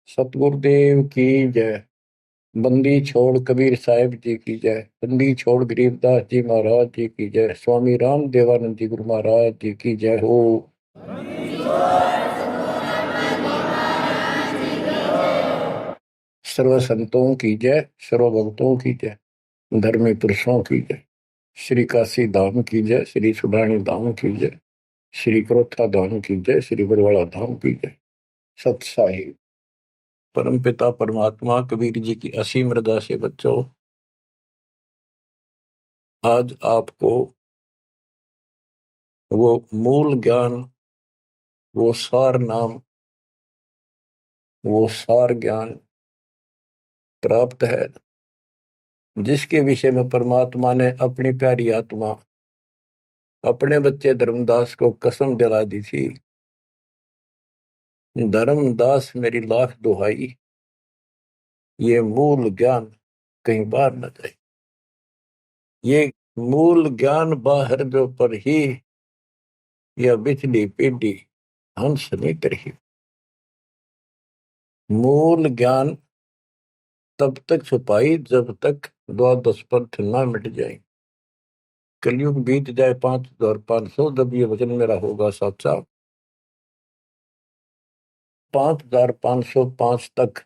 सतगुरुदेव की जय। बंदी छोड़ कबीर साहिब जी की जय। बंदी छोड़ गरीबदास जी महाराज जी की जय। स्वामी राम देवानंद जी गुरु महाराज जी की जय हो। सर्व संतों की जय, सर्व भक्तों की जय, धर्मी पुरुषों की जय। श्री काशी धाम की जय, श्री सुडानी धाम की जय, श्री क्रोथा धाम की जय, श्री बरवाड़ा धाम की जय। सत साहिब परम पिता परमात्मा कबीर जी की असीम रजा से बच्चों, आज आपको वो मूल ज्ञान, वो सार नाम, वो सार ज्ञान प्राप्त है, जिसके विषय में परमात्मा ने अपनी प्यारी आत्मा अपने बच्चे धर्मदास को कसम दिला दी थी। धर्मदास मेरी लाख दुहाई, ये मूल ज्ञान कहीं बाहर न जाए। ये मूल ज्ञान बाहर जो पर ही यह बिजली पीढ़ी हंस नहीं तरही। मूल ज्ञान तब तक छुपाई जब तक द्वादश पंथ ना मिट जाए। कलयुग बीत जाए 5500, जब ये वचन मेरा होगा साचा। 5505 तक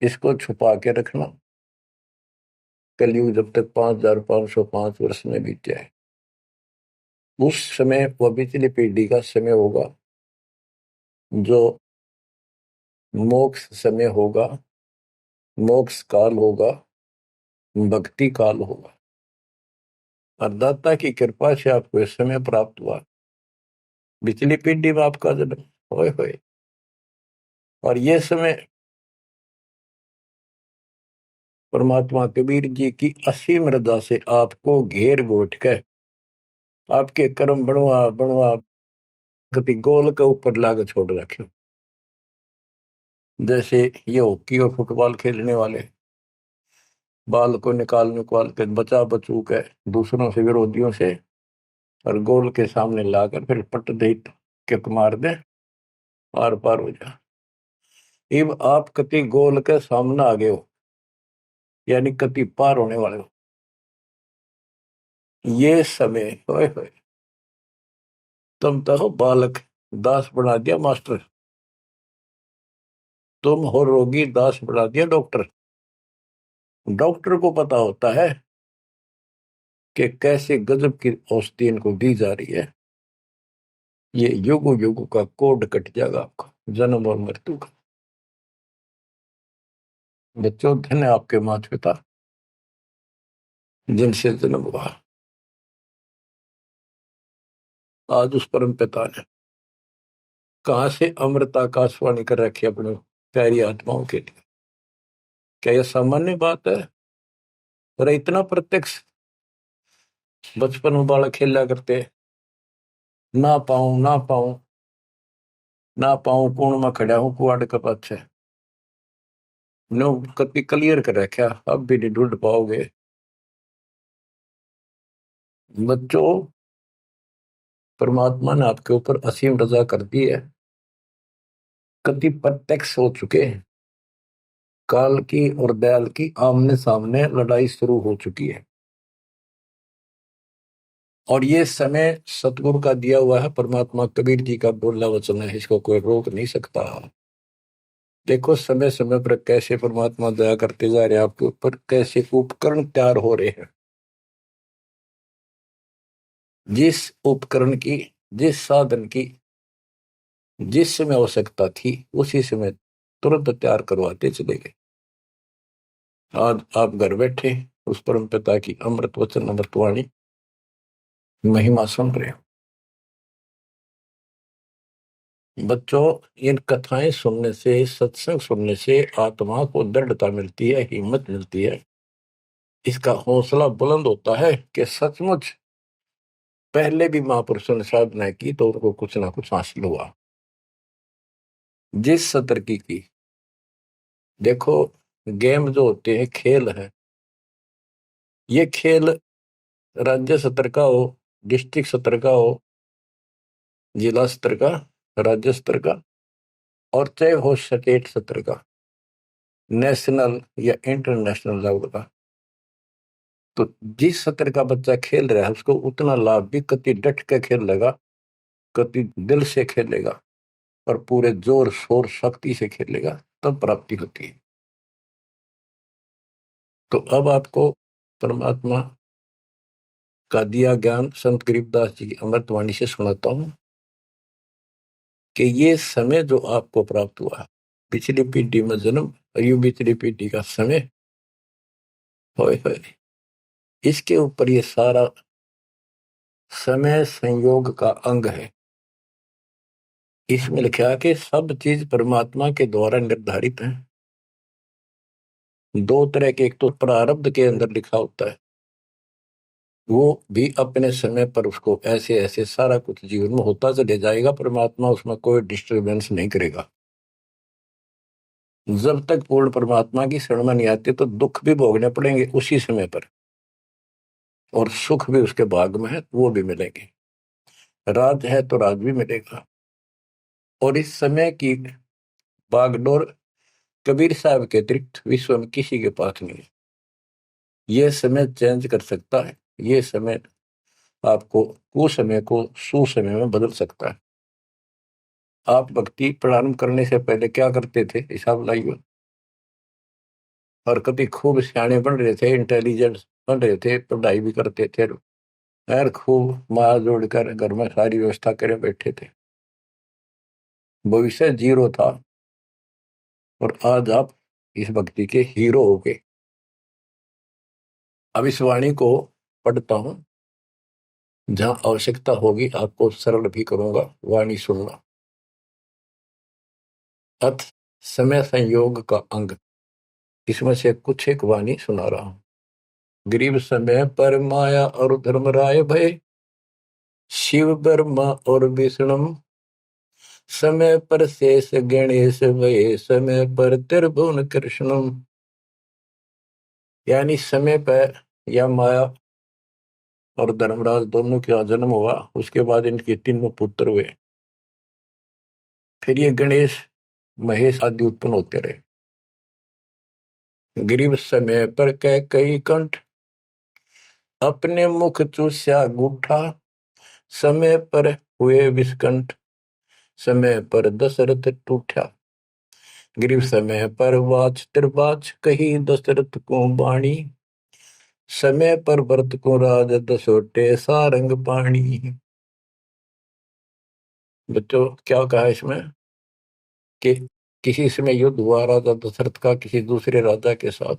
इसको छुपा के रखना। कलयुग जब तक 5505 वर्ष में बीत जाए, उस समय वह पिछली पीढ़ी का समय होगा, जो मोक्ष समय होगा, मोक्ष काल होगा, भक्ति काल होगा। और दाता की कृपा से आपको इस समय प्राप्त हुआ। पिछली पीढ़ी में आपका जन्म होए होए, और ये समय परमात्मा कबीर जी की असीम रजा से आपको घेर गोट कर आपके कर्म बनवा बनवा कभी गोल के ऊपर लाग छोड़ रखे। जैसे ये हॉकी और फुटबॉल खेलने वाले बाल को निकाल निकाल के बचा बचू के दूसरों से, विरोधियों से, और गोल के सामने लाकर फिर पट दे के मार दे, आर पार हो जा। अब आप कति गोल के सामने आ गए हो, यानी कति पार होने वाले हो। ये समय होए होए, तुम तो हो बालक, दास बना दिया मास्टर। तुम हो रोगी, दास बना दिया डॉक्टर। डॉक्टर को पता होता है कि कैसे गजब की औषधि इनको दी जा रही है। ये युग युग का कोड कट जाएगा आपका, जन्म और मृत्यु का। बच्चों, धन है आपके माता पिता जिनसे जन्म हुआ। आज उस परम पिता ने कहां से अमृत आकाशवाणी कर रखी अपने प्यारी आत्माओं के लिए। क्या यह सामान्य बात है? और इतना प्रत्यक्ष बचपन में बालक खेला करते, ना पाऊं ना पाऊं ना पाऊं, कौन में खड़ा हूं कुआड़ के पाछे। नो कति क्लियर कर रखा, अब भी नहीं ढूंढ पाओगे। बच्चों, परमात्मा ने आपके ऊपर असीम रजा कर दी है। कति प्रत्यक्ष हो चुके हैं। काल की और दयाल की आमने सामने लड़ाई शुरू हो चुकी है, और ये समय सतगुरु का दिया हुआ है। परमात्मा कबीर जी का बोला वचन है, इसको कोई रोक नहीं सकता। देखो समय समय पर कैसे परमात्मा दया करते जा रहे हैं आपके ऊपर, कैसे उपकरण तैयार हो रहे हैं। जिस उपकरण की, जिस साधन की जिस समय आवश्यकता थी, उसी समय तुरंत तैयार करवाते चले गए। आज आप घर बैठे उस परम पिता की अमृत वचन अमृतवाणी महिमा सुन रहे हो। बच्चों, इन कथाएं सुनने से, सत्संग सुनने से आत्मा को दृढ़ता मिलती है, हिम्मत मिलती है। इसका हौसला बुलंद होता है कि सचमुच पहले भी महापुरुषों ने साधना की तो उनको कुछ ना कुछ हासिल हुआ। जिस सतर की देखो, गेम जो होते हैं, खेल है, ये खेल राज्य स्तर का हो, डिस्ट्रिक्ट स्तर का हो, जिला स्तर का, राज्य स्तर का, और चाहे हो स्टेट सत्र का, नेशनल या इंटरनेशनल लेवल का, तो जिस सत्र का बच्चा खेल रहा है उसको उतना लाभ भी कति डट के खेल लेगा, कति दिल से खेलेगा और पूरे जोर शोर शक्ति से खेलेगा, तब प्राप्ति होती है। तो अब आपको परमात्मा का दिया ज्ञान संत गरीबदास जी की अमृतवाणी से सुनाता हूं कि ये समय जो आपको प्राप्त हुआ है, पिछली पीढ़ी में जन्म और यू पिछली पीढ़ी का समय, होए होए, इसके ऊपर ये सारा समय संयोग का अंग है। इसमें लिखा कि सब चीज परमात्मा के द्वारा निर्धारित है। दो तरह के, एक तो प्रारब्ध के अंदर लिखा होता है, वो भी अपने समय पर उसको ऐसे ऐसे सारा कुछ जीवन में होता चले जाएगा, परमात्मा उसमें कोई डिस्टरबेंस नहीं करेगा। जब तक पूर्ण परमात्मा की शरण में नहीं आते तो दुख भी भोगने पड़ेंगे उसी समय पर, और सुख भी उसके भाग में है वो भी मिलेंगे। राज है तो राज भी मिलेगा। और इस समय की बागडोर कबीर साहब के अतिरिक्त विश्व में किसी के पास नहीं है। ये समय चेंज कर सकता है, ये समय आपको कुसमय को सुसमय में बदल सकता है। आप भक्ति प्रारंभ करने से पहले क्या करते थे, हिसाब लाइए। और कभी खूब सियाने बन रहे थे, इंटेलिजेंट बन रहे थे, पढ़ाई भी करते थे, यार खूब मार जोड़कर घर में सारी व्यवस्था करे बैठे थे, भविष्य जीरो था। और आज आप इस भक्ति के हीरो हो गए। अब इस वाणी को पढ़ता हूं, जहां आवश्यकता होगी आपको सरल भी करूंगा, वाणी सुनना। अथ समय संयोग का अंग, इसमें से कुछ एक वाणी सुना रहा हूं। गरीब समय पर माया और धर्मराय भय, शिव ब्रह्मा और विष्णु, समय पर शेष गणेश भय, समय पर त्रिभुवन कृष्ण। यानी समय पर या माया और धर्मराज दोनों का जन्म हुआ, उसके बाद इनके तीनों पुत्र हुए, फिर ये गणेश महेश आदि उत्पन्न होते रहे। गरीब समय पर कह कई कंठ, अपने मुख चूस्या गूठा, समय पर हुए विस्कंठ, समय पर दशरथ टूठा। गरीब समय पर वाच त्रिबाच, कही दशरथ को बाणी, समय पर भरत को राज दसोटे सारंग पाणी। बच्चों क्या कहा इसमें कि किसी समय युद्ध हुआ राजा दशरथ का किसी दूसरे राजा के साथ,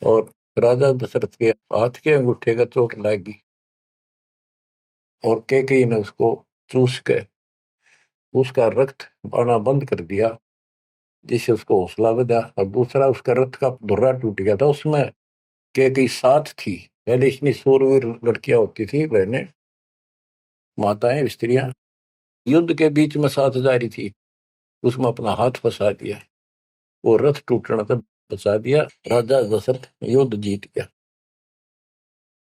और राजा दशरथ के हाथ के अंगूठे का चोट लगी और कैकेयी ने उसको चूस के उसका रक्त आना बंद कर दिया, जिससे उसको हौसला बढ़ा। और दूसरा उसका रथ का धुर्रा टूट गया था, उसमें कैकेयी साथ थी। पहले इतनी शूरवीर लड़कियां होती थी, बहनें, माताएं, स्त्रियां, युद्ध के बीच में साथ जा रही थी, उसमें अपना हाथ फंसा दिया, वो रथ टूटने तक बचा दिया, राजा दशरथ युद्ध जीत गया।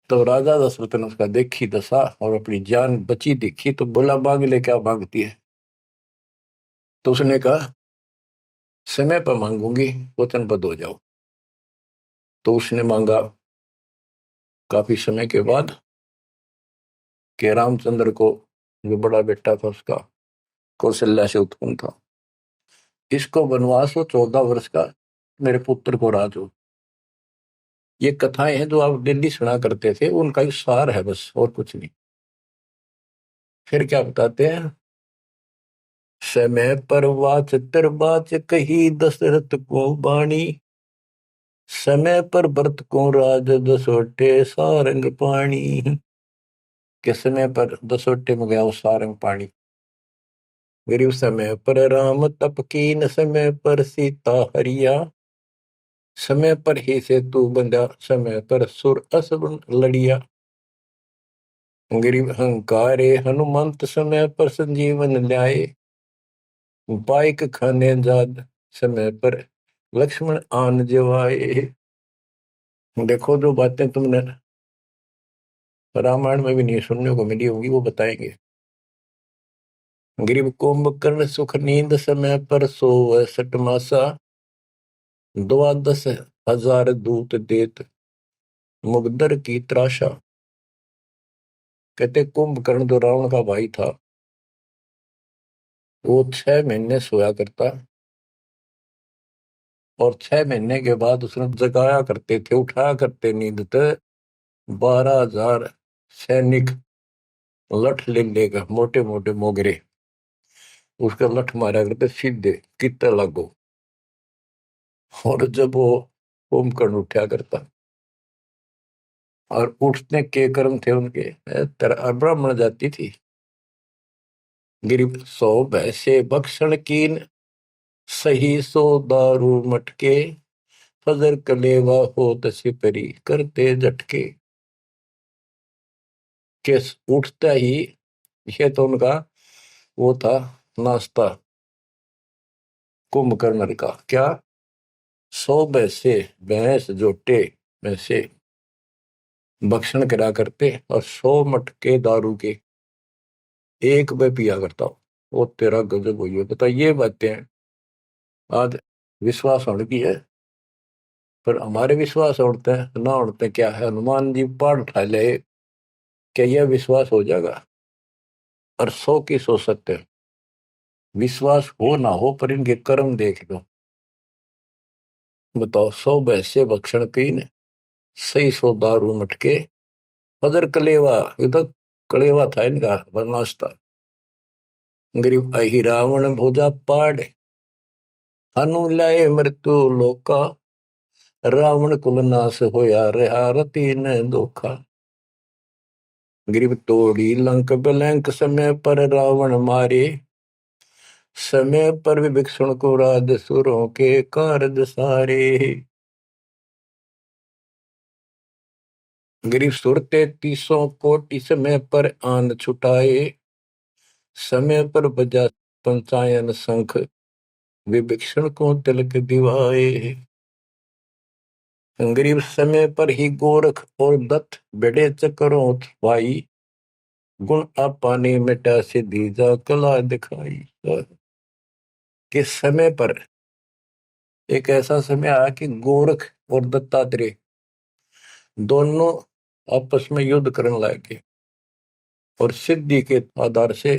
तो राजा दशरथ ने उसका देखी दशा और अपनी जान बची देखी, तो बोला मांग ले, क्या मांगती है। तो उसने कहा समय पर मांगूंगी, वचनबद्ध हो जाओ। तो उसने मांगा काफी समय के बाद कि रामचंद्र को, जो बड़ा बेटा था उसका, कौशल्या से उत्पन्न था, इसको वनवास हो 14 वर्ष का, मेरे पुत्र को राज हो। ये कथाएं हैं जो आप दिल्ली सुना करते थे, उनका ही सार है बस, और कुछ नहीं। फिर क्या बताते हैं, समय पर वाच बाच, कही दशरथ को बाणी, समय पर भरत को राज दसोटे सारंग पाणी। के समय पर दसोटे में गया वो सारंग पाणी। गरीब समय पर राम तप कीन, समय पर सीता हरिया, समय पर ही से तू बंधा, समय पर सुर असुर लड़िया। गरीब अहंकारे हनुमंत, समय पर संजीवन ल्याए, बाइक खाने जाद, समय पर लक्ष्मण आन जवाए। देखो जो बातें तुमने रामायण में भी नहीं सुनने को मिली होंगी, वो बताएंगे। गरीब कुंभकर्ण सुख नींद समय पर सोवै सठ मासा, 12,000 दूत देत मुगदर की त्राशा। कहते कुंभकर्ण जो रावण का भाई था, वो 6 महीने सोया करता, और 6 महीने के बाद उसने जगाया करते थे, उठाया करते नींद से 12,000 सैनिक लठ ले लेकर, मोटे मोटे मोगरे, उसका लठ मारा करते सीधे कितने लागो। और जब वो कुंभकर्ण उठा करता, और उठने के कर्म थे उनके, ब्राह्मण जाति थी। गिरिप सो भैसे भक्षण कीन, सही सो दारू मटके, फजर कलेवा हो तसी परी करते झटके। के उठता ही, ये तो उनका वो था नाश्ता कुंभकर्ण का। क्या? 100 भैंसे, भैंस जोटे भैंसे भक्षण करा करते, और 100 मटके दारू के एक में पिया करता। वो तेरा गजब हुई है। बता, ये बातें आज विश्वास होने की है, पर हमारे विश्वास उड़ते हैं ना उड़ते क्या है। हनुमान जी पहाड़ उठा ले, क्या यह विश्वास हो जाएगा? और 100 की सो सकते हैं, विश्वास हो ना हो, पर इनके कर्म देख लो। बताओ, 100 भैंसे भक्षण कीन, सही 100 दारू मटके, फजर कलेवा, ये तो कलेवा था इनका बदमाश था। गरीब अहि रावण भोजा पाड़, हनु लाए मृत्यु लोका, रावण कुल नाश होया रहा रति न धोखा। गरीब तोड़ी लंक बिलंक, समय पर रावण मारे, समय पर विभीषण को राज सुरों के कारज सारे। गरीब सुर 33 कोटि, समय पर आन छुटाए, समय पर बजा पंचायन शंख, विभीषण को तिलक दिवाए। गरीब समय पर ही गोरख और दत्त बेड़े चक्रों भाई, गुण आपाने मिटा से दीजा कला दिखाई। कि समय पर एक ऐसा समय आया कि गोरख और दत्तात्रेय दोनों आपस में युद्ध करने लगे, और सिद्धि के आधार से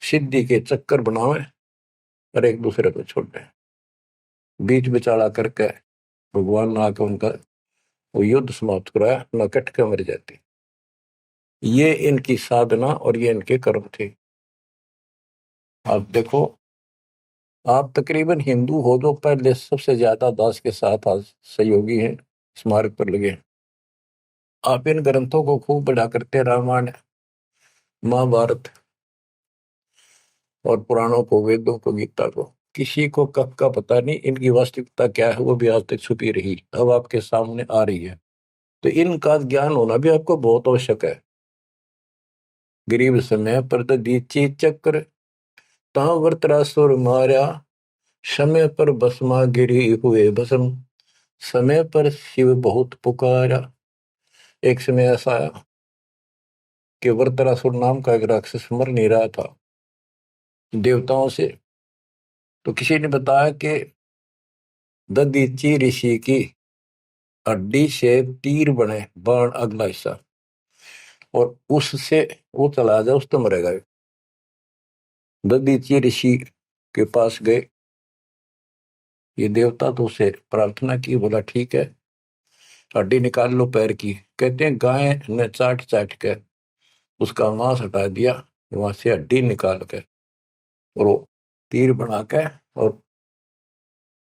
सिद्धि के चक्कर बनावे, और एक दूसरे को छोड़े। बीच बिचारा करके भगवान ने आकर उनका वो युद्ध समाप्त कराया, न कट के मर जाते। ये इनकी साधना और ये इनके कर्म थे। आप देखो, आप तकरीबन हिंदू हो जो पहले सबसे ज्यादा दास के साथ आज सहयोगी हैं, स्मारक पर लगे हैं। आप इन ग्रंथों को खूब पढ़ा करते, रामायण, महाभारत और पुराणों को, वेदों को, गीता को। किसी को कब का पता नहीं, इनकी वास्तविकता क्या है वो भी आज तक छुपी रही, अब आपके सामने आ रही है। तो इनका ज्ञान होना भी आपको बहुत आवश्यक है। गरीब समय पर दीची चक्र, ता वृत्रासुर मारा, समय पर भस्मा गिरी हुए भस्म, समय पर शिव बहुत पुकारा। एक समय ऐसा आया कि वृत्रासुर नाम का एक राक्षस मर नहीं रहा था देवताओं से। तो किसी ने बताया कि ददीची ऋषि की हड्डी से तीर बने, बाण अगला हिस्सा, और उससे वो चला जाए उस तो मरेगा। ददीची ऋषि के पास गए, ये देवता तो उसे प्रार्थना की, बोला ठीक है हड्डी निकाल लो पैर की। कहते हैं गाय ने चाट चाट के उसका मांस हटा दिया, वहां से हड्डी निकाल के, और वो तीर बना के, और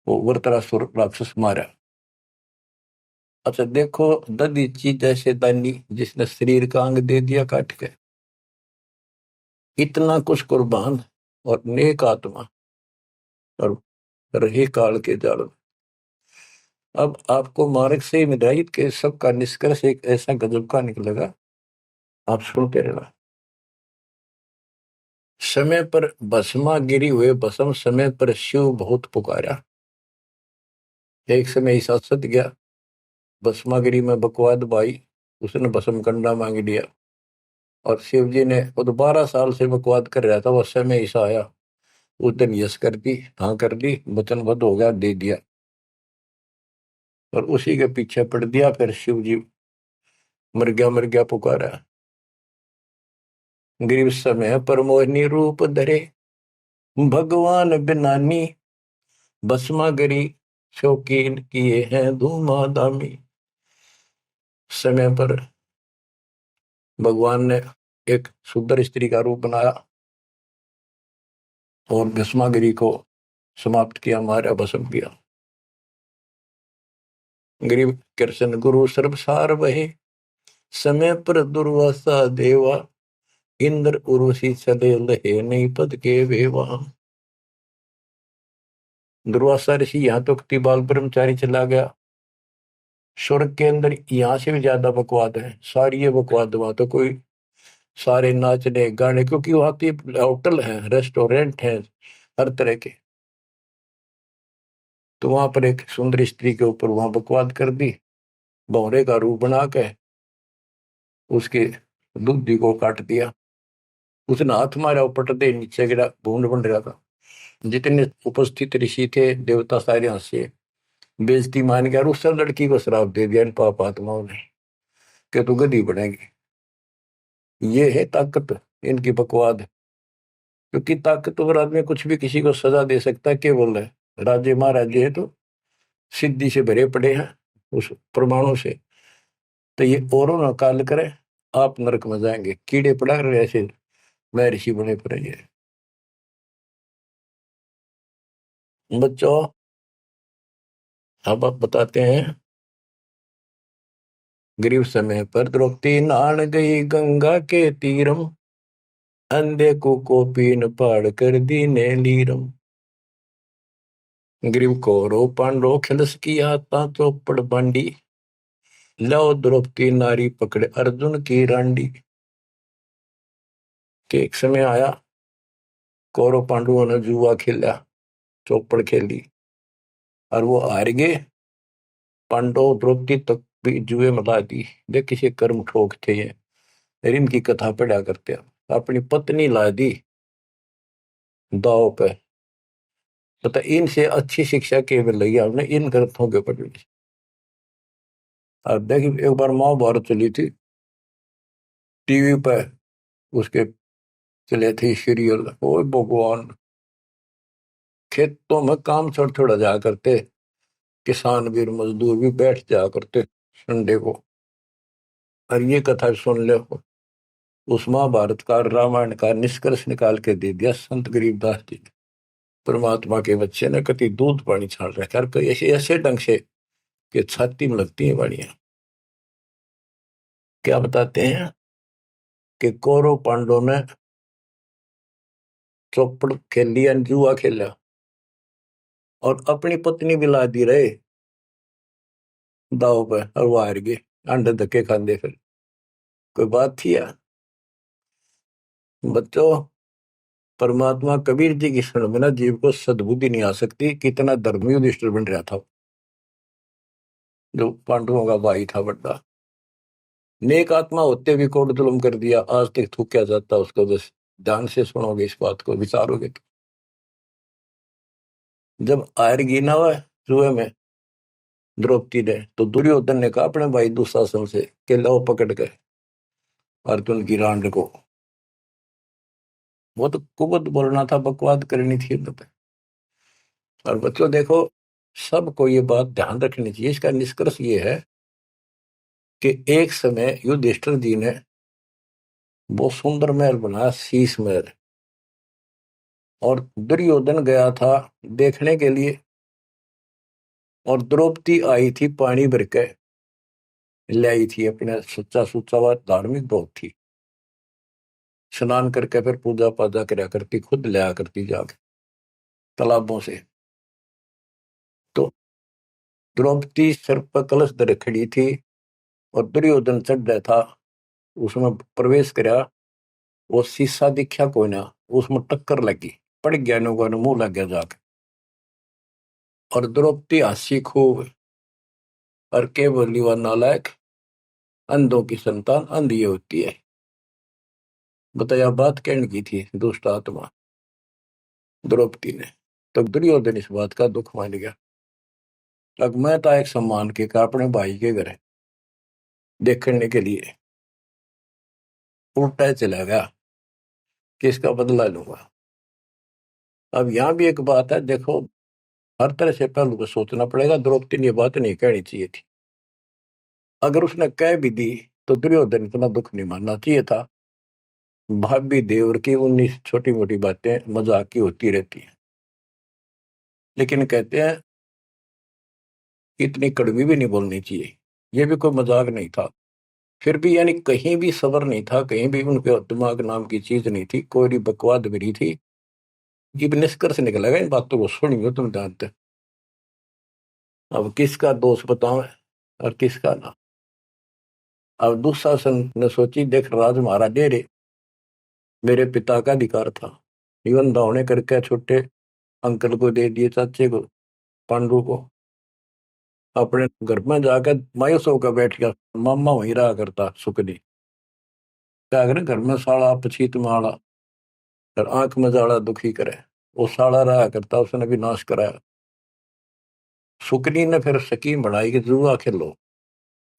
वो वृत्रासुर राक्षस मारा। अच्छा देखो, ददीची जैसे दानी जिसने शरीर का अंग दे दिया काट के, इतना कुछ कुर्बान और नेक आत्मा, और रही काल के जाल। अब आपको मार्ग से हिदायत के सबका निष्कर्ष एक ऐसा गजब का निकलेगा, आप सुनते रहना। समय पर भस्मा गिरी हुए भस्म, समय पर शिव बहुत पुकारा। एक समय ऐसा सत गया, भस्मागिरी में बकवाद भाई, उसने भस्म कंडा मांग लिया, और शिव जी ने वो तो 12 साल से बकवाद कर रहा था, वो समय ऐसा आया, उस दिन यस कर दी, हाँ कर दी, वचनबद्ध हो गया, दे दिया। और उसी के पीछे पड़ दिया, फिर शिव जी मर गया पुकारा। गरीब समय पर मोहिनी रूप धरे, भगवान बिनानी, भस्मा गरी शौकीन किए हैं धूमाधामी। समय पर भगवान ने एक सुंदर स्त्री का रूप बनाया और भस्मागिरी को समाप्त किया, मारा, भस्म किया। गरीब कृष्ण गुरु सर्वसार वहे, समय पर दुर्वासा देवा, इंद्र उर्वशी चले लहे, नहीं पद के वेवा। दुर्वासा ऋषि यहाँ तो बाल ब्रह्मचारी चला गया, स्वर्ग के अंदर यहाँ से भी ज्यादा बकवाद है, सारी ये बकवाद, वहां तो कोई सारे नाचने गाने, क्योंकि वहां तो होटल है, रेस्टोरेंट है, हर तरह के। तो वहां पर एक सुंदर स्त्री के ऊपर वहां बकवाद कर दी, भौरे का रूप बना के उसके दूधी को काट दिया। उसने हाथ मारा, उपट दे नीचे गिरा, भूड बन रहा था। जितने उपस्थित ऋषि थे, देवता, सारे हंसे, बेइज्जती मान गया, और उस लड़की को श्राप दे दिया इन पाप आत्माओं ने कि तू गधी बनेगी। ये है ताकत इनकी बकवाद। क्योंकि ताकतवर आदमी कुछ भी किसी को सजा दे सकता है, केवल है राजे महाराजे है तो सिद्धि से भरे पड़े हैं उस परमाणु से। तो ये औरों ना काल करे, आप नरक में जाएंगे, कीड़े पड़ा रहे ऐसे मैं ऋषि बने पड़े। ये बच्चों, अब आप बताते हैं, गरीब समय पर द्रौपदी नहान गई गंगा के तीरम, अंधे को पीन पाड़ कर दीने लीरम। गरीब कौरव पांडव खिलस की आता चौपड़ बांडी, लो द्रौपदी नारी पकड़े अर्जुन की रांडी। के एक समय आया, कौरव पांडवों ने जुआ खेला, चौपड़ खेली, और वो हार गए। पांडव द्रौपदी तक भी जुए में ला दी। देख किसी कर्म ठोक थे ये, इनकी कथा पढ़ा करते हैं। अपनी पत्नी ला दी दाव पे। पता इनसे अच्छी शिक्षा केवल लगी हमने इन ग्रंथों के पढ़ने से। अब देखिए, एक बार महाभारत चली थी टीवी पे, उसके चले थे सीरियल, ओ भगवान, खेतों में काम छोड़ छोड़ा जा करते, किसान भी और मजदूर भी बैठ जा करते संडे को, और ये कथा सुन ले। उस महाभारत का, रामायण का निष्कर्ष निकाल के दे दिया संत गरीबदास जी ने। परमात्मा के बच्चे ने कति दूध पानी छाल रखा, और कई ऐसे ऐसे ढंग से कि छाती में लगती है वाणियां। क्या बताते हैं कि कौरव पांडवों ने चौपड़ खेल लिया, जुआ खेला, और अपनी पत्नी भी ला दी रहे दाव पे, और वो हार गए, अंडे धक्के खाते। फिर कोई बात थी यार। बच्चों, परमात्मा कबीर जी की शरण में ना जीव को सद्बुद्धि नहीं आ सकती। कितना धर्मी युधिष्ठिर बन रहा था, जो पांडवों का भाई था बड़ा, नेक आत्मा होते भी कोट जुल्म कर दिया, आज तक थूका जाता उसको। बस ध्यान से सुनोगे, इस बात को विचारोगे तो। जब आयरगी ना हुआ जुए में द्रौपदी ने, तो दुर्योधन ने कहा अपने भाई दुशासन से कि लो पकड़ के अर्जुन की रांड को। वो तो कुबत बोलना था, बकवाद करनी थी। और बच्चों देखो, सबको ये बात ध्यान रखनी चाहिए। इसका निष्कर्ष ये है कि एक समय युधिष्ठिर जी ने वो सुंदर महल बनाया, शीश महल, और दुर्योधन गया था देखने के लिए, और द्रौपदी आई थी पानी भर के ले आई थी, अपने सच्चा सुच्चा हुआ, धार्मिक बहुत थी, स्नान करके फिर पूजा पाजा कराया करती, खुद ले करती जाके तालाबों से। तो द्रौपदी सर पर कलश धरे खड़ी थी, और दुर्योधन चढ़ रहा था, उसमें प्रवेश कराया। वो शीशा दिखा कोई ना, उसमें टक्कर लगी, पड़ गया, नुका मुंह लग गया जाके। और द्रौपदी हंसी खूब, और के बोली, वह नालायक, अंधों की संतान अंधी होती है। बताया बात कहने की थी दुष्ट आत्मा द्रौपदी ने। तो दुर्योधन इस बात का दुख मान गया। अब मैं था एक सम्मान के का अपने भाई के घर देखने के लिए उल्टा चला गया कि इसका बदला लूंगा। अब यहाँ भी एक बात है, देखो हर तरह से पहलू को सोचना पड़ेगा। द्रौपदी ने ये बात नहीं कहनी चाहिए थी। अगर उसने कह भी दी तो दुर्योधन इतना दुख नहीं मानना चाहिए था। भाभी देवर की 19 छोटी मोटी बातें मजाक की होती रहती है, लेकिन कहते हैं इतनी कड़वी भी नहीं बोलनी चाहिए। ये भी कोई मजाक नहीं था। फिर भी यानी कहीं भी सबर नहीं था, कहीं भी उनके दिमाग नाम की चीज नहीं थी, कोई बकवाद भी नहीं थी। ये भी निष्कर्ष निकलेगा इन बातों को सुनियो तुम जानते। अब किसका दोष बताओ और किसका ना। अब दुशासन ने सोची देख राज महाराज डेरे मेरे पिता का अधिकार था, जीवन दावने करके छोटे अंकल को दे दिए, चाचे को पांडु को। अपने घर में जाकर मायूस होकर बैठ गया। मामा वहीं रहा करता सुखनी। क्या करे घर में साड़ा पछीत माड़ा और आंख में जाड़ा दुखी करे। वो साड़ा रहा करता, उसने भी नाश कराया। सुकनी ने फिर स्कीम बनाई कि जुआ खेलो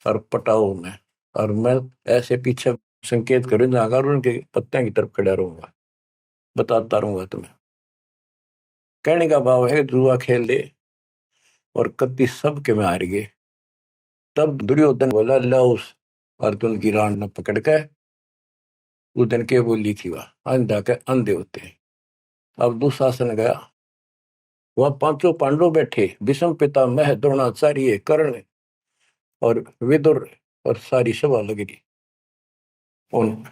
और पटाओ में, और मैं ऐसे पीछे संकेत करूं जाकर उनके पत्ते की तरफ खड़ा रहूंगा, बताता रहूंगा तुम्हें। कहने का भाव है जुआ खेल ले और कत्ती सब के में हार गए। तब दुर्योधन बोला ला उस अर्जुन की रान न पकड़ के। उस दिन के बोली थी वह अंधा के अंधे होते हैं। अब दुशासन गया, वह पांचों पांडव बैठे, भीष्म पितामह द्रोणाचार्य कर्ण और विदुर, और सारी सभा लग रही उन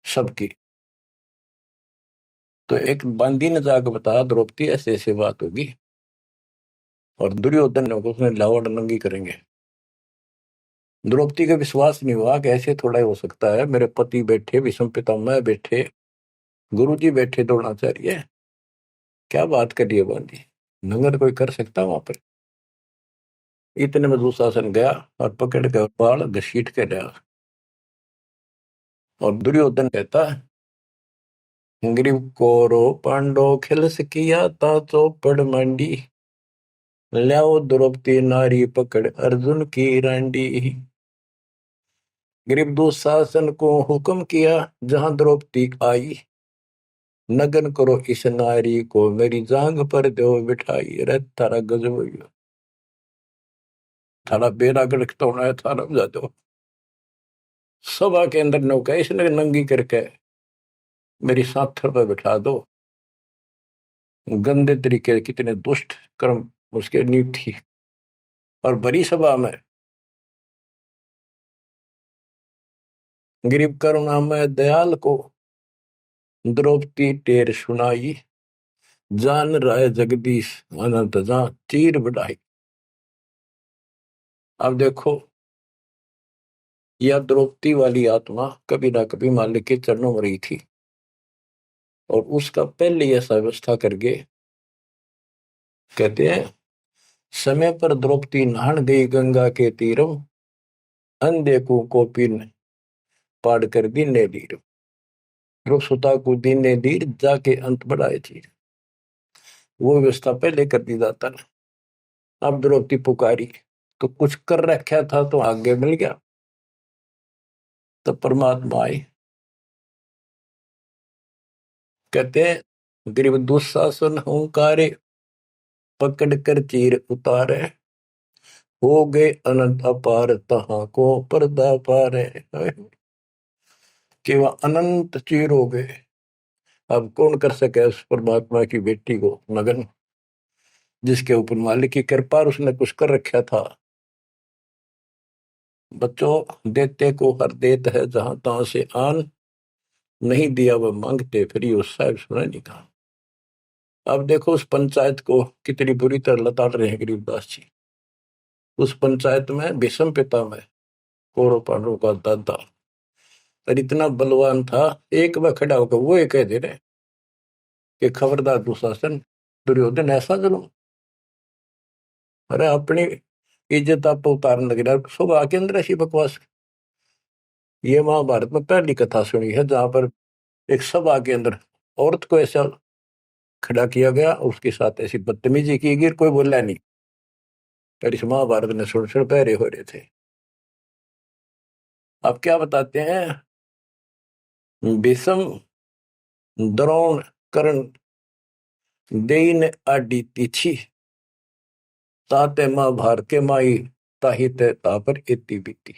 सबकी। तो एक बंदी ने जाकर बताया द्रौपदी ऐसे ऐसे बात होगी, और दुर्योधन ने उसने लावड़ नंगी करेंगे। द्रौपदी का विश्वास नहीं हुआ कि ऐसे थोड़ा ही हो सकता है। मेरे पति बैठे, भीष्म पितामह बैठे, गुरुजी बैठे, द्रोणाचार्य, क्या बात कर रही है बंदी, नंगर कोई कर सकता वहां पर। इतने में दुशासन गया और पकड़ के बाल घसीट के लिया। और दुर्योधन कहता ग्रीव कोरो पांडो खिलस किया ता चौपड़ मंडी, ल्याओ द्रौपदी नारी पकड़ अर्जुन की रांडी। ग्रीव दुशासन को हुक्म किया जहां द्रौपदी आई, नगन करो इस नारी को मेरी जांग पर दो बिठाई। अरे थारा गजब हो गया, थारा बेरा गड़कता होना है, थारा बजा दो। सभा के अंदर नौका इसने नंगी करके मेरी साथर पर बिठा दो। गंदे तरीके, कितने दुष्ट कर्म उसके नींव थी। और बड़ी सभा में गरीब करुणा में दयाल को द्रौपदी टेर सुनाई, जान राय जगदीश अनंत जा चीर बढ़ाई। अब देखो यह द्रौपदी वाली आत्मा कभी ना कभी मालिक के चरणों में रही थी, और उसका पहले ऐसा व्यवस्था करके कहते हैं समय पर द्रौपदी नहान गई गंगा के तीरम, अंधे को कोपिन पाड़ कर दीने लीर, सुता को दीने लीर जाके अंत बढ़ाए चीर। वो व्यवस्था पहले कर दी जाता ना। अब द्रौपदी पुकारी तो कुछ कर रखा था तो आगे मिल गया। तो परमात्मा आए, कहते हैं गरीब दुशासन हुंकारे, पकड़ कर चीर उतारे, हो गए अनंत अपार तहां को पर्दा पार है। कि वह अनंत चीर हो गए। अब कौन कर सके उस परमात्मा की बेटी को नगन, जिसके ऊपर मालिक की कृपा उसने कुछ कर रखा था। बच्चों देते को हर देत है जहां तहां से आन, नहीं दिया वह मांगते फिर उस साहब सुना नहीं कहा। अब देखो उस पंचायत को कितनी बुरी तरह लताड़ रहे हैं गरीबदास जी। उस पंचायत में भीष्म पितामह कौरव पांडवों का दादा और इतना बलवान था, एक बार खड़ा होकर वो ये कह दे रहे कि खबरदार दुशासन, दुर्योधन ऐसा जुल्म। अरे अपनी इज्जत आप उतारने लग रहा, सुबह के अंदर ऐसी बकवास। ये महाभारत में पहली कथा सुनी है जहां पर एक सभा के अंदर औरत को ऐसा खड़ा किया गया, उसके साथ ऐसी बदतमीजी की गई, कोई बोला नहीं। पर इस महाभारत ने सुन सुन पहरे हो रहे थे। अब क्या बताते हैं, भीष्म द्रोण कर्ण देइन आडि तिथि ताते महाभारत के माई ताहि ते तापर इति बीती।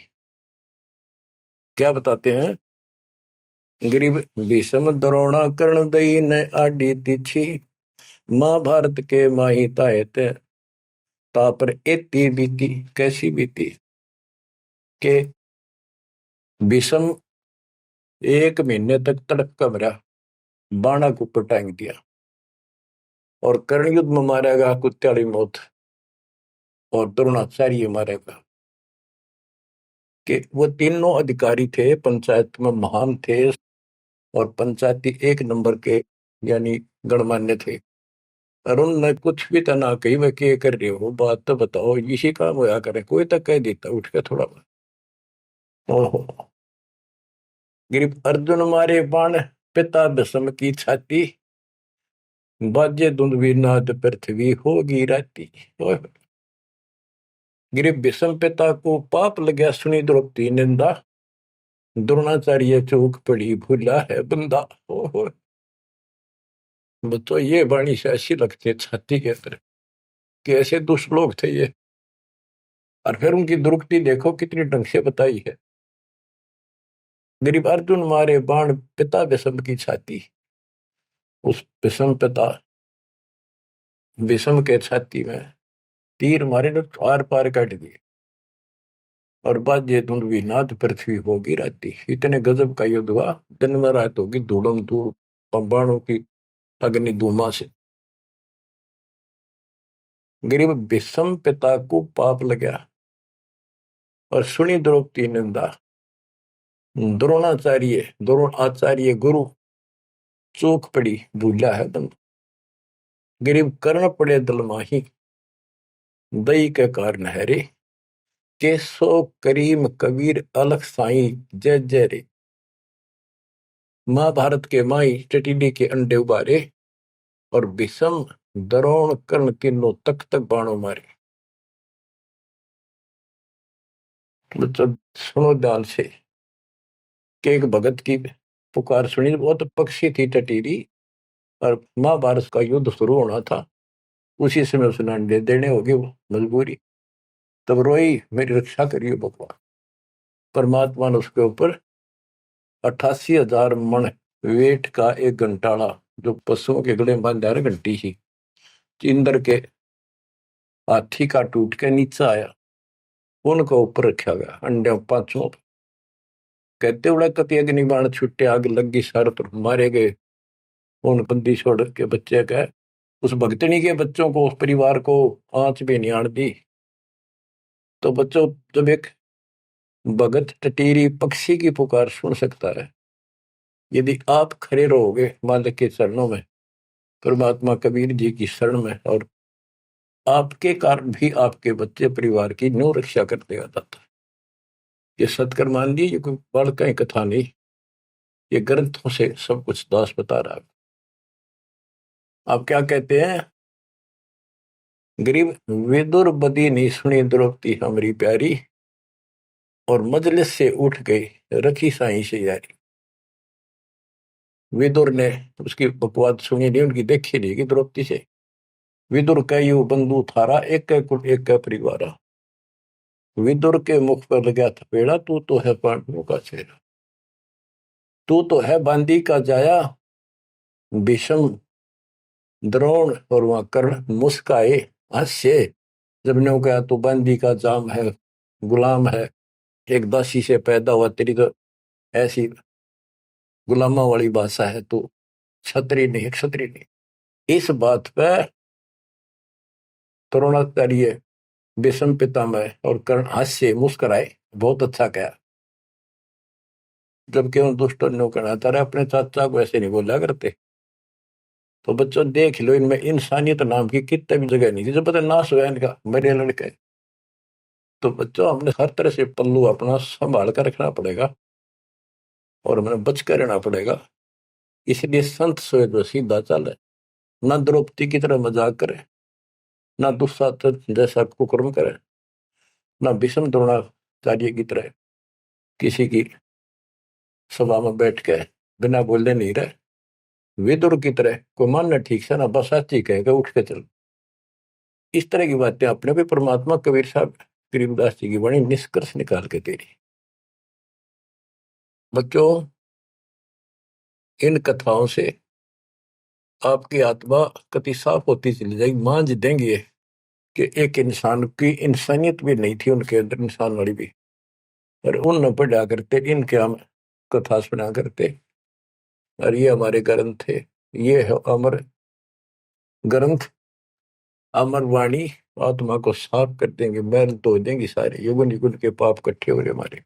क्या बताते हैं, गरीब भीष्म द्रोण कर्ण देइन आडि तिथि महाभारत के माही ताहे ते तापर इति बीती। कैसी बीती के भीष्म 1 महीने तक तड़प का मरा, बाणा को ऊपर टांग दिया, और कर्ण युद्ध में मारेगा कुत्याली मौत, और द्रोणाचार्य मारेगा। कि वो तीनों अधिकारी थे, पंचायत में महान थे, और पंचायती 1 नंबर के यानी गणमान्य थे। और उनने कुछ भी तो ना कही, वह क्या कर रहे हो, बात तो बताओ, इसी काम होया करे, कोई तक कह देता उठ के थोड़ा। ओहो, गिरिप अर्जुन मारे बाण पिता भीष्म की छाती, बाजे दुंदुभि नाद पृथ्वी होगी राती। गिरिप भीष्म पिता को पाप लगा, सुनी द्रौपदी निंदा, द्रोणाचार्य चौक पड़ी भूला है बंदा। ओहो, तो ये वाणी से ऐसी लगती है छाती के अंदर कि ऐसे दुष्ट लोग थे ये। और फिर उनकी दुर्गति देखो कितनी ढंग से बताई है। गरीब अर्जुन मारे बाण पिता भीष्म की छाती, उस भीष्म पिता भीष्म के छाती में तीर मारे ने आर पार काट दिए, और बाजे दुंदुभि नाद पृथ्वी होगी राती। इतने गजब का युद्ध हुआ, दिन में रात होगी धूड़म धूड़ बाणों की अग्नि धूमा से। गरीब भीष्म पिता को पाप लगा, और सुनी द्रौपदी निंदा, द्रोण आचार्य गुरु चूक पड़ी भूला है बंद। गरीब कर्ण पड़े दल माही, दई के कारण है रे, केसो करीम कबीर अलख साई जय जय रे। महाभारत के माई टिटिडी के अंडे उबारे, और भीष्म द्रोण कर्ण तीनों तक तक बाणों मारे। बच्चों सुनो ध्यान से कि एक भगत की पुकार सुनी, बहुत पक्षी थी टटीरी, और महाभारत का युद्ध शुरू होना था, उसी समय उसने अंडे देने होगी, वो मजबूरी। तब रोई, मेरी रक्षा करिए भगवान। परमात्मा ने उसके ऊपर 88,000 मन वेट का एक घंटाड़ा, जो पशुओं के गले में बांधा घंटी ही, इंद्र के हाथी का टूट के नीचे आया, उनको ऊपर रखा गया अंडे 5 कहते उड़ा कति अग्नि बाण छुट्टे, आग लगी सर पर मारे गए। उन बंदी छोड़ के बच्चे कह, उस भगतनी के बच्चों को, उस परिवार को आंच भी नहीं आन दी। तो बच्चों, जब एक भगत टटीरी पक्षी की पुकार सुन सकता है, यदि आप खड़े रहोगे मालिक के चरणों में, परमात्मा कबीर जी की शरण में, और आपके कारण भी आपके बच्चे परिवार की न्यू रक्षा कर देगा दाता। ये सत्कर मान लीजिए, कोई बड़ कहीं कथा नहीं, ये ग्रंथों से सब कुछ दास बता रहा है। आप क्या कहते हैं, गरीब विदुर बदी नहीं सुनी द्रौपदी हमारी प्यारी, और मजलिस से उठ गई रखी साई से यारी। विदुर ने उसकी बकवाद सुनी नहीं, उनकी देखी नहीं कि द्रौपदी से। विदुर कहो बंधु थारा, एक कुल एक परिवारा। विदुर के मुख पर लगा था पेड़ा, तू तो है पांडवों का चेहरा, तू तो है बांदी का जाया। भीष्म द्रोण और वहां कर्ण मुस्काए हास्य, जब ने कहा तू बांदी का जाम है, गुलाम है, एक दासी से पैदा हुआ, तेरी तो ऐसी गुलामा वाली भाषा है, तो क्षत्रिय नहीं, क्षत्रिय नहीं। इस बात पर द्रोणाचार्य भीष्म पितामह और कर्ण हास्य मुस्कुराए, बहुत अच्छा कहा। जबकि उन दुष्टों ने कहना था अपने चाचा को ऐसे नहीं बोला करते। तो बच्चों देख लो, इनमें इंसानियत नाम की कितने भी जगह नहीं थी, जब पता नाश हुआ इनका, मेरे लड़के। तो बच्चों, हमने हर तरह से पल्लू अपना संभाल कर रखना पड़ेगा। और हमें बच कर रहना पड़ेगा। इसलिए संत सोए जो सीधा चले, ना द्रौपदी की तरह मजाक करे, ना दुस्साहस जैसा कुकर्म करे, ना भीष्म द्रोणाचार्य की तरह किसी की सभा में बैठ के बिना बोले नहीं रहे। विदुर की तरह कोई मानना ठीक से ना बस साची कहेगा उठ के चल। इस तरह की बातें अपने भी परमात्मा कबीर साहब गरीबदास जी की बड़ी निष्कर्ष निकाल के दे रही। बच्चों, इन कथाओं से आपकी आत्मा कति साफ होती चली जाएगी। मान देंगे कि एक इंसान की इंसानियत भी नहीं थी उनके अंदर, इंसान वाली भी, और उन न पढ़ा करते, इनके हम कथा सुना करते। और ये हमारे ग्रंथ थे, ये है अमर ग्रंथ, अमर वाणी। आत्मा को साफ कर देंगे, मैल धो देंगे, सारे युगन युगन के पाप इकट्ठे हो रहे हमारे।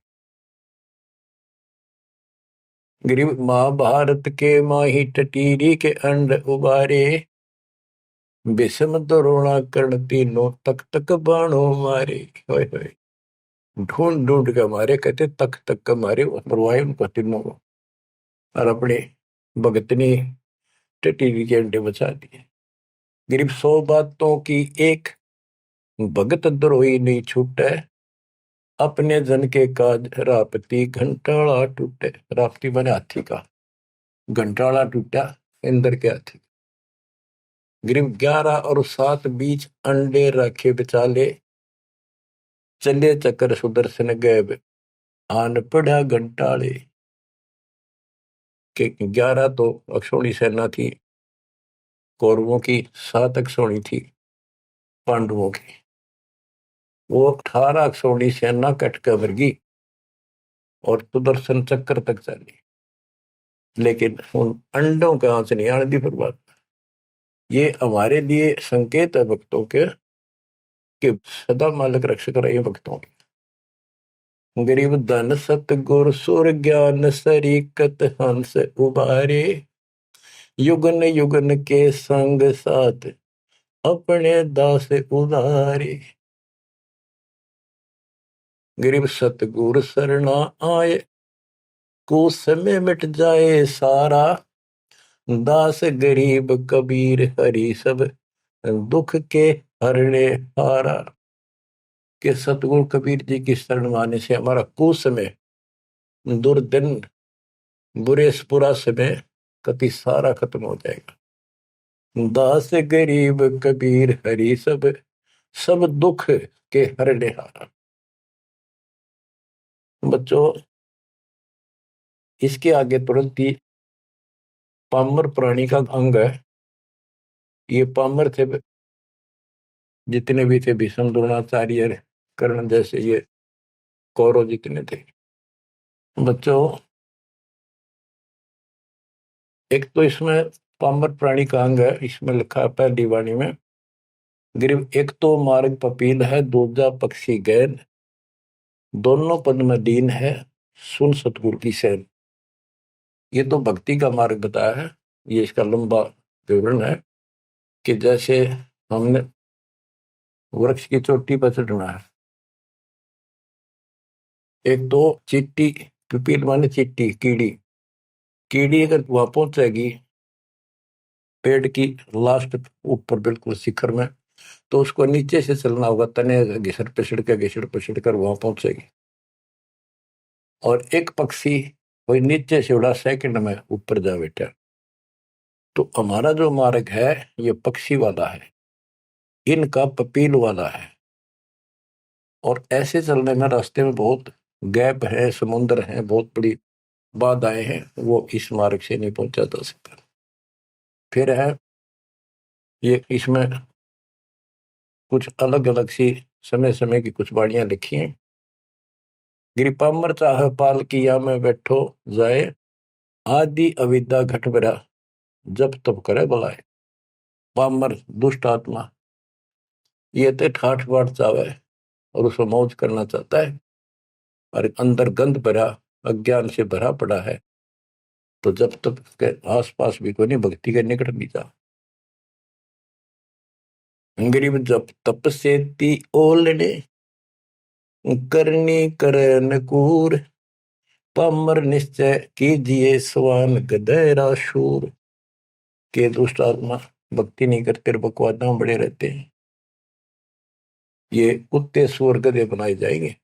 गरीब महाभारत के माही टटीरी के अंड उबारे, विषम द्रोणा कर्ण तीनों तक तक बाणों मारे। होय होय, ढूंढ ढूंढ के मारे, कहते तक तक के मारे, मरवाए उनको तीनों को, और अपने भगतनी टटीरी के अंडे बचा दिए। गरीब 100 बातों की एक, भगत द्रोही नहीं छूटे, अपने जन के काज रापती घंटाला टूटे। रापती बने हाथी का, घंटाला टूटा इंद्र के हाथी। गरीब 11 और 7 बीच अंडे रखे बिचाले, चले चक्कर सुदर्शन गए आन पड़ा घंटाले। के 11 तो अक्षौणी सेना थी कौरवों की, 7 अक्षौणी थी पांडवों की। वो 18 अक्षौणी सेना कट कर वर्गी और सुदर्शन चक्कर तक चली, लेकिन उन अंडों का आंच नहीं आने दी फिर बात। ये हमारे लिए संकेत है भक्तों के कि सदा मालिक रक्षक रहे भक्तों के। गरीब धन सतगुर सुर ज्ञान सरीकत हंस उबारे, युगन युगन के संग साथ अपने दास उदारे। गरीब सतगुर सरना आए, कुछ समय मिट जाए सारा, दास गरीब कबीर हरि सब दुख के हरने हारा। के सतगुरु कबीर जी की शरण आने से हमारा कुछ समय, दुर्दिन, बुरे बुरा समय कति सारा खत्म हो जाएगा। दास गरीब कबीर हरि सब सब दुख के हरने हारा। बच्चों, इसके आगे तुरंत ही पामर प्राणी का अंग है। ये पामर थे जितने भी थे, भीष्म द्रोणाचार्य कर्ण जैसे ये कौरव जितने थे। बच्चों, एक तो इसमें पामर प्राणी का अंग है, इसमें लिखा है पहली वाणी में, गरीब एक तो मार्ग पपील है, दूजा पक्षी गैन, दोनों पद में दीन है, सुन सतगुरु की सैन। ये तो भक्ति का मार्ग बताया है। ये इसका लंबा विवरण है कि जैसे हमने वृक्ष की चोटी पर चढ़ना है, एक तो चीटी, पिपील माने चीटी, कीड़ी, कीड़ी अगर वहां पहुंचेगी पेड़ की लास्ट ऊपर बिल्कुल शिखर में, तो उसको नीचे से चलना होगा, तने घिसड़ पिसड़ कर वहां पहुंचेगी। और एक पक्षी कोई नीचे से उड़ा सेकंड में ऊपर जा बैठा। तो हमारा जो मार्ग है ये पक्षी वाला है, इनका पपील वाला है। और ऐसे चलने में रास्ते में बहुत गैप है, समुद्र है, बहुत बड़ी बाधाएं हैं, वो इस मार्ग से नहीं पहुंचा जा सकता। फिर है ये, इसमें कुछ अलग अलग सी समय समय की कुछ वाणियां लिखी हैं। गिरिपामर चाह पाल किया में बैठो जाए, आदि अविद्या घट बरा जब तब करे बुलाए। पामर दुष्ट आत्मा ये तो ठाठ बाट चावे और उसको मौज करना चाहता है, और अंदर गंध भरा अज्ञान से भरा पड़ा है, तो जब तक के आसपास भी कोई नहीं भक्ति के निकट नहीं जा। गरीब जब तप से ती ओलने, करनी करे नकूर, पामर निश्चय कीजिए स्वान गधेरा शूर। के दुष्ट आत्मा भक्ति नहीं करते, बकवादा में बड़े रहते हैं, ये कुत्ते सुअर गधे बनाए जाएंगे,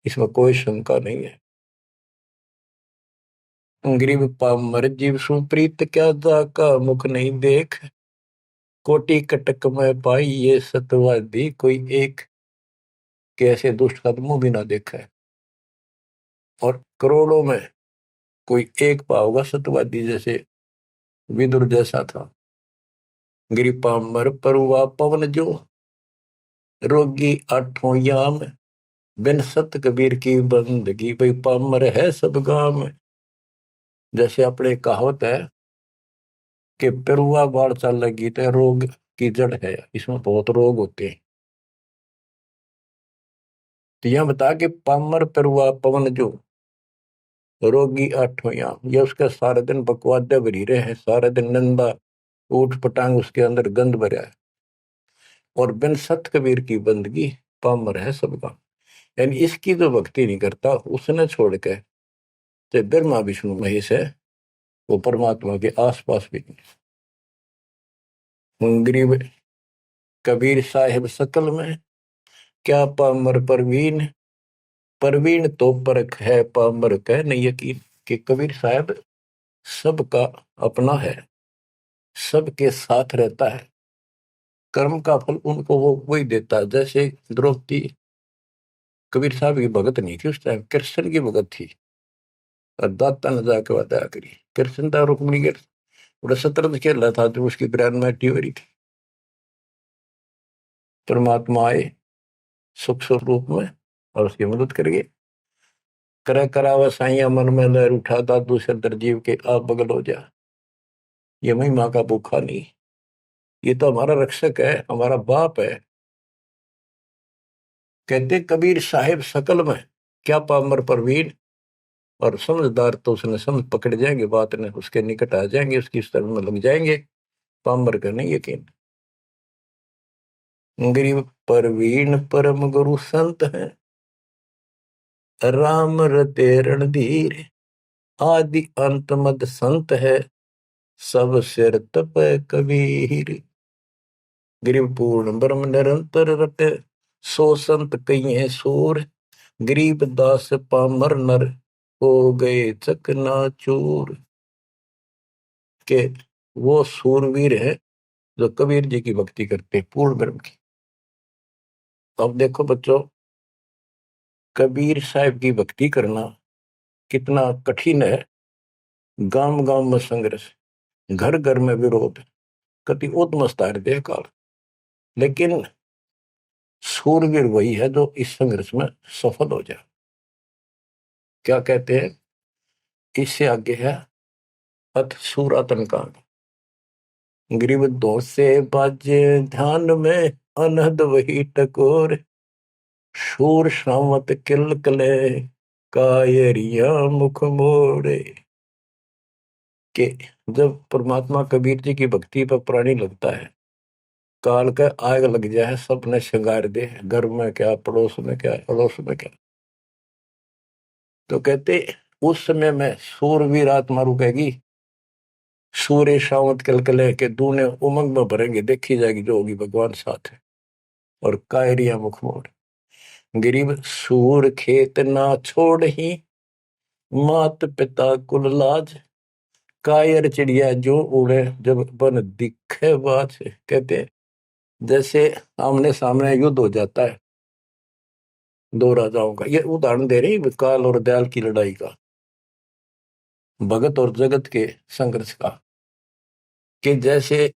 इसमें कोई शंका नहीं है। गरीब पामर जीव सुप्रीत क्या जाका मुख नहीं देख। कोटि कटक में पाई ये सतवादी कोई एक। कैसे दुष्ट का मुंह भी ना देखा है, और करोड़ों में कोई एक पाओगा सतवादी जैसे विदुर जैसा था। गरीब पामर परुआ पवन जो रोगी आठों याम। बिन सत कबीर की बंदगी भाई पामर है सब गाम। जैसे अपने कहावत है कि पेरुआ बाढ़ चल लगी तो रोग की जड़ है, इसमें बहुत रोग होते हैं। तो यह बता कि पामर पेरुआ पवन जो रोगी आठों याम, ये उसका सारा दिन बकवादे भरी रहे हैं, सारा दिन नंदा ऊट पटांग उसके अंदर गंद भरा है। और बिन सत कबीर की बंदगी पामर है सबका, यानी इसकी जो भक्ति नहीं करता उसने छोड़ के चाहे ब्रह्मा विष्णु महेश है, वो परमात्मा के आसपास भी नहीं। गरीब कबीर साहिब सकल में क्या पामर परवीन। परवीन तो परख है पामर कह नहीं यकीन। कि कबीर साहब सबका अपना है, सबके साथ रहता है, कर्म का फल उनको वो वही देता है। जैसे द्रौपदी कबीर साहब की भगत नहीं थी, उस टाइम कृष्ण की भगत थी, और दाता ने जाके वादा करी। कृष्ण था रुक्मिणी के बड़ा शतरंज खेल रहा था, जो उसकी ग्रैंड मैटी हो रही थी, परमात्मा आए सुख स्वरूप में और उसकी मदद करिए। करे करावा साइया मन में लहर उठा दादू से दरजीव के आप बगल हो जा। ये महिमा का भूखा नहीं, ये तो हमारा रक्षक है, हमारा बाप है। कहते कबीर साहिब सकल में क्या पामर परवीन। और समझदार तो उसने समझ पकड़ जाएंगे, बात ने उसके निकट आ जाएंगे, उसकी शरण में लग जाएंगे। पामर का नहीं यकीन। गरीब परवीन परम गुरु संत है, राम रते रणधीर। आदि अंत मद संत है, सब सिर तप कबीर। गरीब पूर्ण ब्रह्म निरंतर रटे, सो संत कई है सूर। गरीब दास पामर नर, हो गए चकनाचूर। के वो सूरवीर है जो कबीर जी की भक्ति करते हैं, पूर्ण ब्रह्म की। अब देखो बच्चों, कबीर साहब की भक्ति करना कितना कठिन है। गांव गांव में संघर्ष, घर घर में विरोध, कति उद्मस्तार दे काल। लेकिन सूरवीर वही है जो इस संघर्ष में सफल हो जाए। क्या कहते हैं, इससे आगे है अथ सूरातन कांड। ग्रीव दो से बाजे ध्यान में, अनहद वही टकोर। शूर शामत किल कले, कायरिया मुख मोड़े। कि जब परमात्मा कबीर जी की भक्ति पर प्राणी लगता है, काल का आग लग जाए, सबने श्रृंगार दे, घर में क्या, पड़ोस में क्या, अड़ोस में क्या। तो कहते उस समय में सूरवीर आत्मा रुकेगी, सूर्य शावत कलकले के दूने उमंग में भरेंगे, देखी जाएगी जो होगी भगवान साथ है। और कायरिया मुख मोड़। गरीब सूर खेत ना छोड़ ही, मात पिता कुल लाज। कायर चिड़िया जो उड़े, जब बन दिखे बाज। कहते जैसे आमने सामने युद्ध हो जाता है दो राजाओं का, ये उदाहरण दे रही काल और दयाल की लड़ाई का, भगत और जगत के संघर्ष का। कि जैसे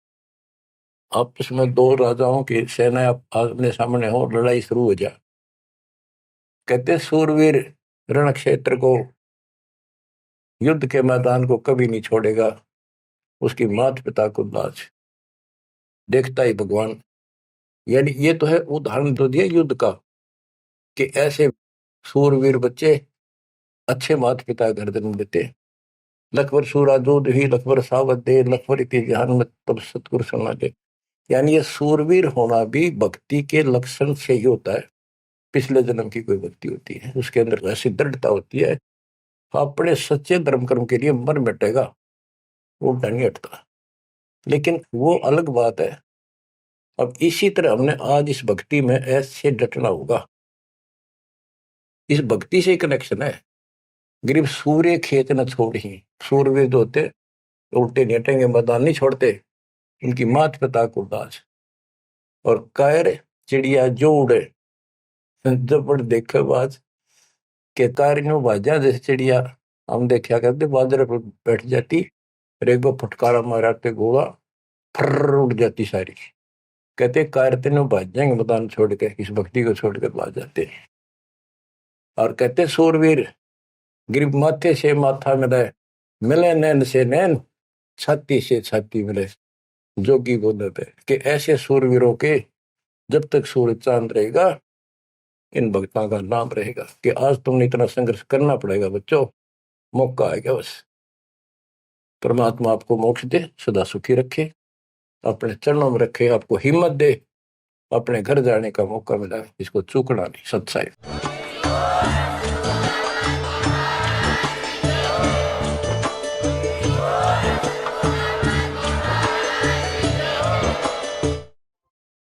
आपस में दो राजाओं की सेना आमने सामने हो, लड़ाई शुरू हो जाए। कहते सूरवीर रण क्षेत्र को, युद्ध के मैदान को कभी नहीं छोड़ेगा, उसकी मात पिता को लाज देखता ही भगवान। यानी ये तो है उदाहरण तो दिया युद्ध का, कि ऐसे सूरवीर बच्चे अच्छे माता पिता घर जन्म देते। लखबर सूरा दूध ही लखबर सावत दे, लखबर इति जहान में तब सतगुरु सुना दे। यानी ये सूरवीर होना भी भक्ति के लक्षण से ही होता है। पिछले जन्म की कोई भक्ति होती है, उसके अंदर ऐसी दृढ़ता होती है अपने सच्चे धर्म कर्म के लिए मर मिटेगा, वो नहीं हटता। लेकिन वो अलग बात है। अब इसी तरह हमने आज इस भक्ति में ऐसे डटना होगा। इस भक्ति से कनेक्शन है। गरीब सूर्य खेत न छोड़ी, सूरवीर होते उल्टे नहीं हटेंगे, मैदान नहीं छोड़ते, उनकी मात पिता को दास। और कायर चिड़िया जो उड़े, जब बड़ देखे बाज के कार बाजा जैसे चिड़िया हम देखा करते, बाजरे पर बैठ जाती, एक बार फटकारा माराते गोला फर उड़ जाती सारी। कहते कार तेनों भाज जाएंगे मैदान छोड़ के, इस भक्ति को छोड़ के भाज जाते। और कहते सूरवीर गरीब माथे से माथा मिले, मिले नैन से नैन, छाती से छाती मिले। जोगी बोले थे कि ऐसे सूरवीरों के जब तक सूरज चांद रहेगा, इन भक्तों का नाम रहेगा। कि आज तुमने इतना संघर्ष करना पड़ेगा बच्चों, मौका आएगा बस। परमात्मा आपको मोक्ष दे, सदा सुखी रखे, अपने चरणों में रखे, आपको हिम्मत दे, अपने घर जाने का मौका मिला, इसको चूकना नहीं। सत्साई।